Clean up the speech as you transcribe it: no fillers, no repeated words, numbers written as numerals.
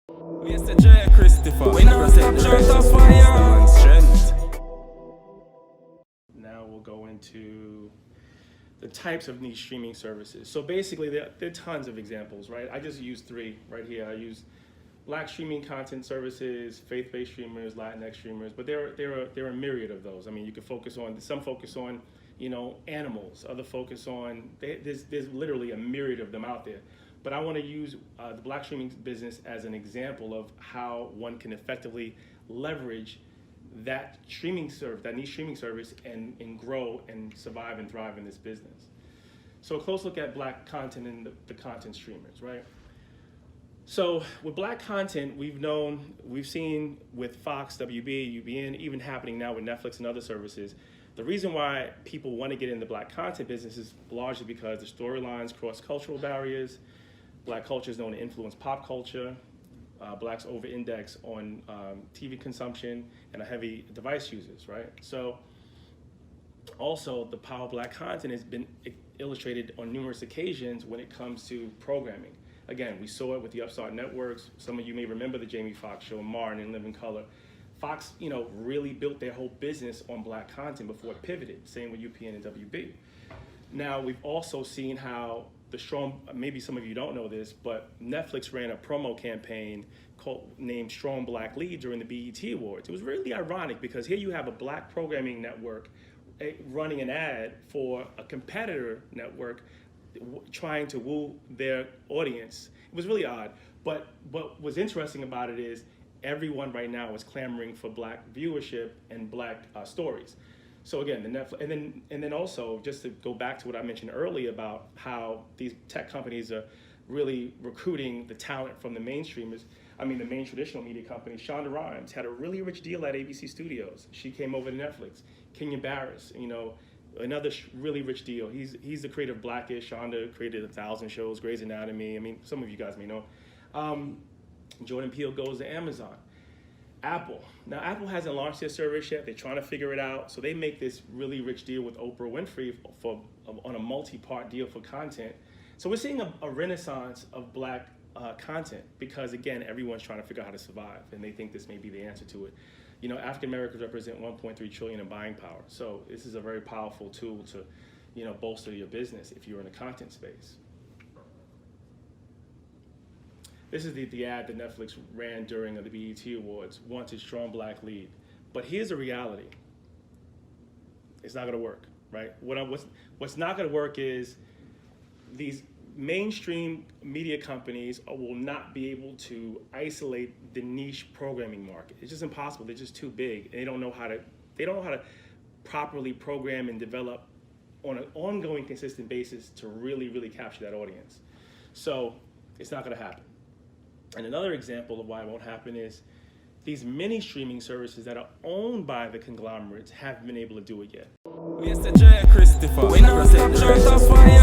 Mr. J. Christopher, we never take the shirt off fire. Strength. Now we'll go into the types of niche streaming services. So basically, there are tons of examples, right? I just used three right here. I use Black streaming content services, faith-based streamers, Latinx streamers, but there are a myriad of those. I mean, you can focus on, some focus on, animals, other focus on, there's literally a myriad of them out there. But I want to use the Black streaming business as an example of how one can effectively leverage that streaming service, that niche streaming service, and grow and survive and thrive in this business. So a close look at Black content and the content streamers, right? So with Black content, we've seen with Fox, WB, UBN, even happening now with Netflix and other services, the reason why people want to get in the Black content business is largely because the storylines cross cultural barriers. Black culture is known to influence pop culture. Blacks over-index on TV consumption and are heavy device users, right? So also the power of Black content has been illustrated on numerous occasions when it comes to programming. Again, we saw it with the upstart networks. Some of you may remember the Jamie Foxx show, Martin and Live in Color. Fox, really built their whole business on Black content before it pivoted. Same with UPN and WB. Now, we've also seen how maybe some of you don't know this, but Netflix ran a promo campaign named Strong Black Lead during the BET Awards. It was really ironic because here you have a Black programming network running an ad for a competitor network trying to woo their audience. It was really odd, but what's interesting about it is everyone right now is clamoring for Black viewership and Black stories. So again, the Netflix, and then also just to go back to what I mentioned earlier about how these tech companies are really recruiting the talent from the mainstreamers. I mean, the main traditional media companies. Shonda Rhimes had a really rich deal at ABC Studios. She came over to Netflix. Kenya Barris, another really rich deal. He's the creator of Blackish. Shonda created 1,000 shows, Grey's Anatomy. I mean, some of you guys may know. Jordan Peele goes to Amazon. Apple. Now, Apple hasn't launched their service yet. They're trying to figure it out. So they make this really rich deal with Oprah Winfrey on a multi-part deal for content. So we're seeing a renaissance of Black content because, again, everyone's trying to figure out how to survive, and they think this may be the answer to it. African Americans represent 1.3 trillion in buying power. So this is a very powerful tool to, bolster your business if you're in the content space. This is the ad that Netflix ran during the BET Awards, wanted Strong Black Lead. But here's the reality. It's not gonna work, right? What's not gonna work is these mainstream media companies will not be able to isolate the niche programming market. It's just impossible. They're just too big. And they don't know how to properly program and develop on an ongoing, consistent basis to really, really capture that audience. So it's not gonna happen. And another example of why it won't happen is these mini streaming services that are owned by the conglomerates haven't been able to do it yet. Mr. J. Christopher, we never take the shirt off fire.